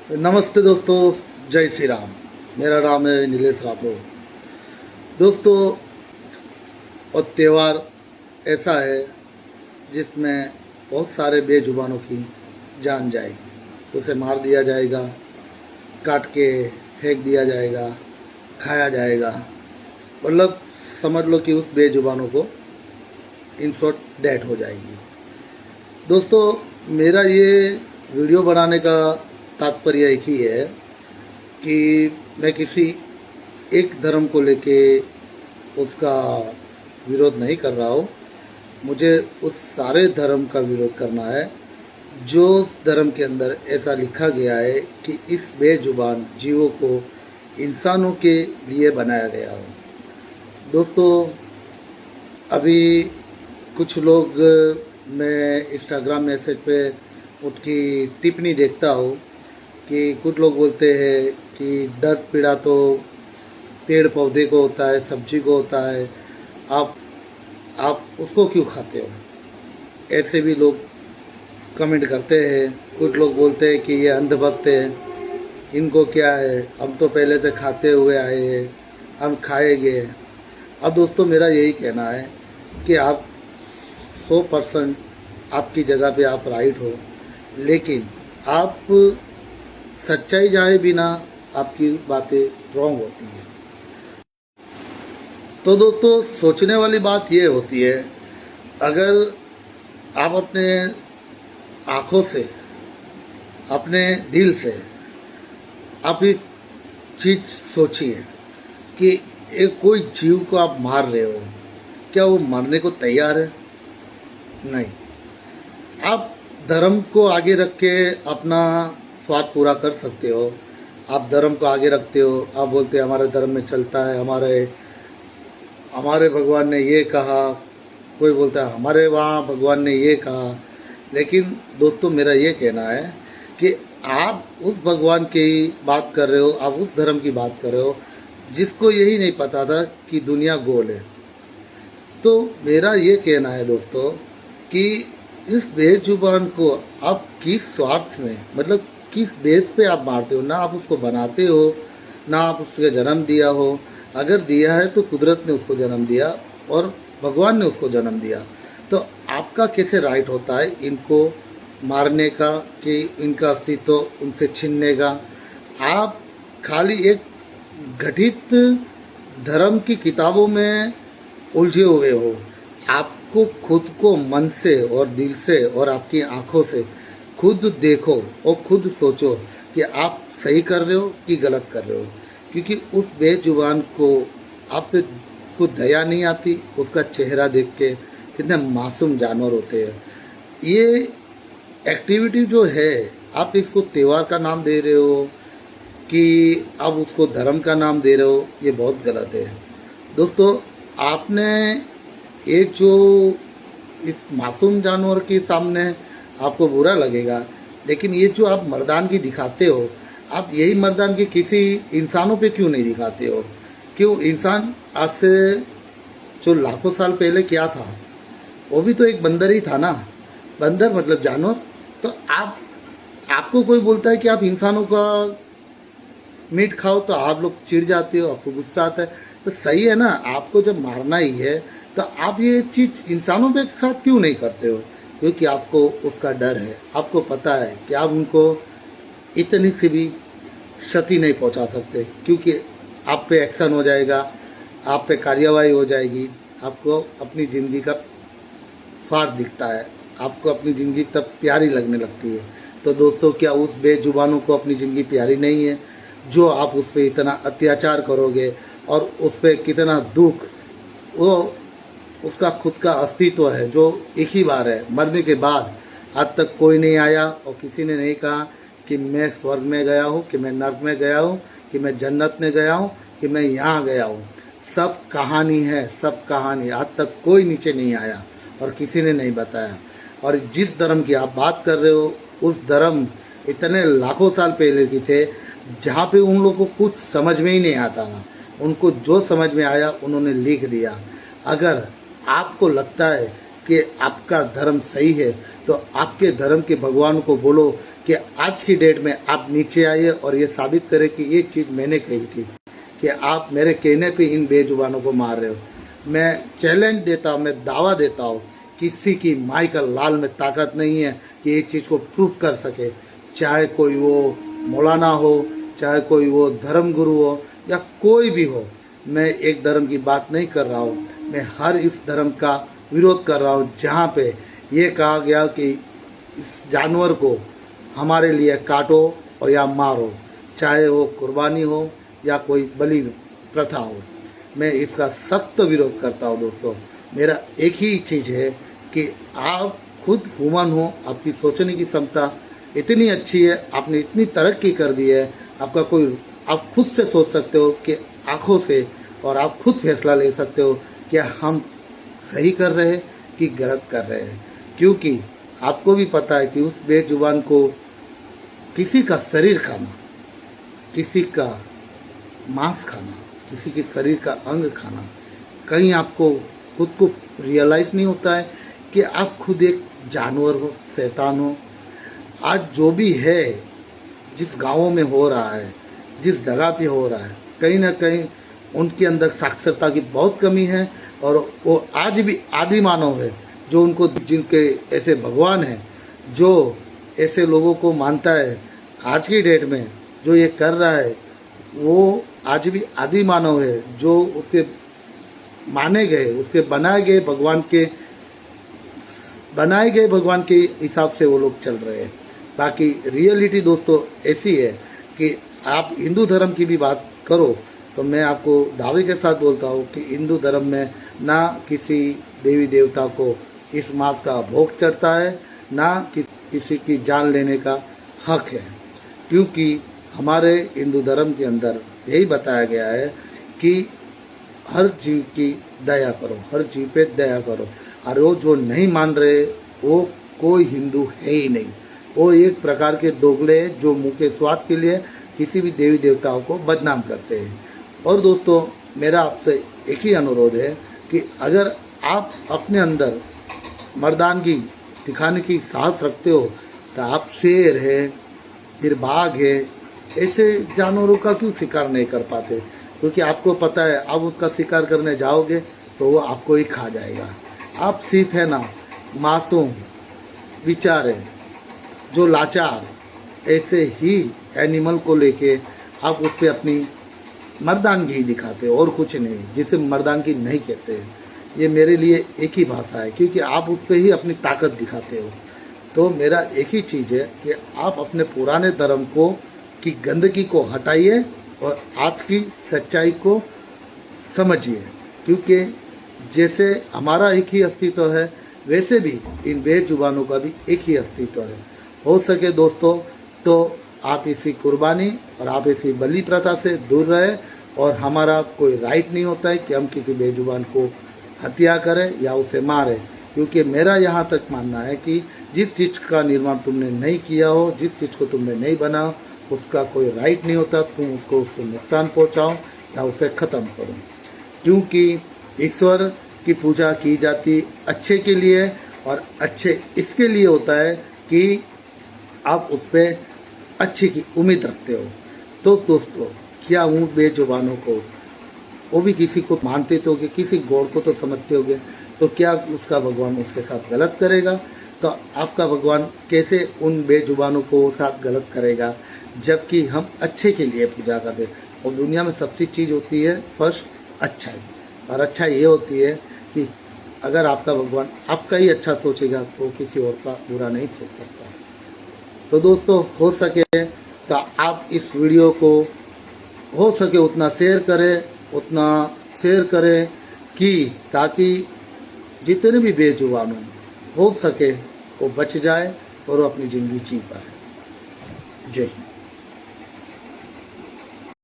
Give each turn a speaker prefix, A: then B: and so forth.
A: नमस्ते दोस्तों, जय श्री राम। मेरा नाम है नीलेश राठौर। दोस्तों, और त्यौहार ऐसा है जिसमें बहुत सारे बेजुबानों की जान जाएगी। उसे मार दिया जाएगा, काट के फेंक दिया जाएगा, खाया जाएगा। मतलब समझ लो कि उस बेजुबानों को इन शॉर्ट डेथ हो जाएगी। दोस्तों, मेरा ये वीडियो बनाने का तात्पर्य एक ही है कि मैं किसी एक धर्म को लेके उसका विरोध नहीं कर रहा हूँ। मुझे उस सारे धर्म का विरोध करना है जो उस धर्म के अंदर ऐसा लिखा गया है कि इस बेजुबान जीवों को इंसानों के लिए बनाया गया हो। दोस्तों, अभी कुछ लोग, मैं इंस्टाग्राम मैसेज पे उनकी टिप्पणी देखता हूँ कि कुछ लोग बोलते हैं कि दर्द पीड़ा तो पेड़ पौधे को होता है, सब्जी को होता है, आप उसको क्यों खाते हो। ऐसे भी लोग कमेंट करते हैं। कुछ लोग बोलते हैं कि ये अंधभक्त है, इनको क्या है, हम तो पहले से खाते हुए आए हैं, हम खाएंगे। अब दोस्तों, मेरा यही कहना है कि आप 100% आपकी जगह पे आप राइट हो, लेकिन आप सच्चाई जाए बिना आपकी बातें रॉन्ग होती हैं। तो दोस्तों, सोचने वाली बात ये होती है, अगर आप अपने आँखों से, अपने दिल से आप एक चीज़ सोचिए कि एक कोई जीव को आप मार रहे हो, क्या वो मरने को तैयार है? नहीं। आप धर्म को आगे रख के अपना स्वार्थ पूरा कर सकते हो। आप धर्म को आगे रखते हो, आप बोलते हैं हमारे धर्म में चलता है, हमारे भगवान ने ये कहा, कोई बोलता है हमारे वहाँ भगवान ने ये कहा। लेकिन दोस्तों, मेरा ये कहना है कि आप उस भगवान की बात कर रहे हो, आप उस धर्म की बात कर रहे हो जिसको यही नहीं पता था कि दुनिया गोल है। तो मेरा ये कहना है दोस्तों कि इस बेजुबान को आप किस स्वार्थ में, मतलब किस बेस पे आप मारते हो। ना आप उसको बनाते हो, ना आप उसका जन्म दिया हो। अगर दिया है तो कुदरत ने उसको जन्म दिया और भगवान ने उसको जन्म दिया। तो आपका कैसे राइट होता है इनको मारने का, कि इनका अस्तित्व उनसे छीनने का। आप खाली एक घटित धर्म की किताबों में उलझे हुए हो। आपको खुद को मन से और दिल से और आपकी आँखों से खुद देखो और खुद सोचो कि आप सही कर रहे हो कि गलत कर रहे हो। क्योंकि उस बेजुबान को आप पे कुछ दया नहीं आती। उसका चेहरा देख के, कितने मासूम जानवर होते हैं। ये एक्टिविटी जो है, आप इसको त्यौहार का नाम दे रहे हो कि आप उसको धर्म का नाम दे रहे हो, ये बहुत गलत है। दोस्तों, आपने ये जो इस मासूम जानवर के सामने आपको बुरा लगेगा, लेकिन ये जो आप मर्दानगी दिखाते हो, आप यही मर्दानगी किसी इंसानों पे क्यों नहीं दिखाते हो? क्यों? इंसान आज से जो लाखों साल पहले क्या था, वो भी तो एक बंदर ही था ना। बंदर मतलब जानवर। तो आपको कोई बोलता है कि आप इंसानों का मीट खाओ तो आप लोग चिढ़ जाते हो, आपको गुस्सा आता है। तो सही है ना, आपको जब मारना ही है तो आप ये चीज़ इंसानों के साथ क्यों नहीं करते हो? क्योंकि आपको उसका डर है। आपको पता है कि आप उनको इतनी सी भी क्षति नहीं पहुंचा सकते, क्योंकि आप पे एक्शन हो जाएगा, आप पे कार्यवाही हो जाएगी। आपको अपनी ज़िंदगी का स्वार्थ दिखता है, आपको अपनी ज़िंदगी तब प्यारी लगने लगती है। तो दोस्तों, क्या उस बेजुबानों को अपनी ज़िंदगी प्यारी नहीं है? जो आप उस पर इतना अत्याचार करोगे और उस पर कितना दुख, वो उसका खुद का अस्तित्व है जो एक ही बार है, मरने के बाद आज तक कोई नहीं आया और किसी ने नहीं कहा कि मैं स्वर्ग में गया हूँ, कि मैं नर्क में गया हूँ, कि मैं जन्नत में गया हूँ, कि मैं यहाँ गया हूँ। सब कहानी है, सब कहानी। आज तक कोई नीचे नहीं आया और किसी ने नहीं बताया। और जिस धर्म की आप बात कर रहे हो, उस धर्म इतने लाखों साल पहले की थे जहाँ पे उन लोगों को कुछ समझ में ही नहीं आता था। उनको जो समझ में आया उन्होंने लिख दिया। अगर आपको लगता है कि आपका धर्म सही है तो आपके धर्म के भगवान को बोलो कि आज की डेट में आप नीचे आइए और ये साबित करें कि ये चीज़ मैंने कही थी कि आप मेरे कहने पे इन बेजुबानों को मार रहे हो। मैं चैलेंज देता हूँ, मैं दावा देता हूँ, किसी की माई का लाल में ताकत नहीं है कि ये चीज़ को प्रूव कर सके, चाहे कोई वो मौलाना हो, चाहे कोई वो धर्म गुरु हो या कोई भी हो। मैं एक धर्म की बात नहीं कर रहा हूँ, मैं हर इस धर्म का विरोध कर रहा हूँ जहाँ पे ये कहा गया कि इस जानवर को हमारे लिए काटो और या मारो, चाहे वो कुर्बानी हो या कोई बलि प्रथा हो। मैं इसका सख्त विरोध करता हूँ दोस्तों। मेरा एक ही चीज़ है कि आप खुद ह्यूमन हो, आपकी सोचने की क्षमता इतनी अच्छी है, आपने इतनी तरक्की कर दी है, आपका कोई आप खुद से सोच सकते हो कि आँखों से, और आप खुद फैसला ले सकते हो कि हम सही कर रहे हैं कि गलत कर रहे हैं। क्योंकि आपको भी पता है कि उस बेजुबान को किसी का शरीर खाना, किसी का मांस खाना, किसी के शरीर का अंग खाना, कहीं आपको खुद को रियलाइज़ नहीं होता है कि आप खुद एक जानवर हो, शैतान हो। आज जो भी है, जिस गाँवों में हो रहा है, जिस जगह पे हो रहा है, कहीं ना कहीं उनके अंदर साक्षरता की बहुत कमी है और वो आज भी आदि मानव है जो उनको, जिनके ऐसे भगवान हैं, जो ऐसे लोगों को मानता है। आज की डेट में जो ये कर रहा है वो आज भी आदि मानव है, जो उसके माने गए, उसके बनाए गए भगवान के हिसाब से वो लोग चल रहे हैं। बाकी रियलिटी दोस्तों ऐसी है कि आप हिंदू धर्म की भी बात करो तो मैं आपको दावे के साथ बोलता हूँ कि हिंदू धर्म में ना किसी देवी देवता को इस मांस का भोग चढ़ता है, ना किसी की जान लेने का हक है। क्योंकि हमारे हिंदू धर्म के अंदर यही बताया गया है कि हर जीव की दया करो, हर जीव पे दया करो। और वो जो नहीं मान रहे वो कोई हिंदू है ही नहीं, वो एक प्रकार के दोगले हैं जो मुँह के स्वाद के लिए किसी भी देवी देवताओं को बदनाम करते हैं। और दोस्तों मेरा आपसे एक ही अनुरोध है कि अगर आप अपने अंदर मर्दानगी दिखाने की साहस रखते हो तो आप शेर है, फिर बाघ है, ऐसे जानवरों का क्यों शिकार नहीं कर पाते? क्योंकि आपको पता है आप उसका शिकार करने जाओगे तो वो आपको ही खा जाएगा। आप सिर्फ है ना मासूम बेचारे जो लाचार, ऐसे ही एनिमल को लेके आप उस पर अपनी मर्दानगी दिखाते हो और कुछ नहीं, जिसे मर्दानगी नहीं कहते। ये मेरे लिए एक ही भाषा है क्योंकि आप उस पर ही अपनी ताकत दिखाते हो। तो मेरा एक ही चीज़ है कि आप अपने पुराने धर्म को की गंदगी को हटाइए और आज की सच्चाई को समझिए। क्योंकि जैसे हमारा एक ही अस्तित्व है वैसे भी इन बेजुबानों का भी एक ही अस्तित्व है। हो सके दोस्तों तो आप इसी कुर्बानी और आप इसी बलि प्रथा से दूर रहे। और हमारा कोई राइट नहीं होता है कि हम किसी बेजुबान को हत्या करें या उसे मारें। क्योंकि मेरा यहाँ तक मानना है कि जिस चीज़ का निर्माण तुमने नहीं किया हो, जिस चीज़ को तुमने नहीं बनाओ, उसका कोई राइट नहीं होता तुम उसको नुकसान पहुँचाओ या उसे ख़त्म करो। क्योंकि ईश्वर की पूजा की जाती अच्छे के लिए, और अच्छे इसके लिए होता है कि आप उस पर अच्छे की उम्मीद रखते हो। तो दोस्तों क्या उन बेजुबानों को, वो भी किसी को मानते तो होगे, किसी गॉड को तो समझते होगे, तो क्या उसका भगवान उसके साथ गलत करेगा? तो आपका भगवान कैसे उन बेजुबानों को साथ गलत करेगा? जबकि हम अच्छे के लिए पूजा करते हैं। और दुनिया में सबसे चीज़ होती है फर्स्ट अच्छाई, और अच्छा ये होती है कि अगर आपका भगवान आपका ही अच्छा सोचेगा तो किसी और का बुरा नहीं सोच सकता। तो दोस्तों हो सके तो आप इस वीडियो को हो सके उतना शेयर करें कि ताकि जितने भी बेजुबान हो सके वो बच जाए और वो अपनी ज़िंदगी जी पाए। जय हिंद।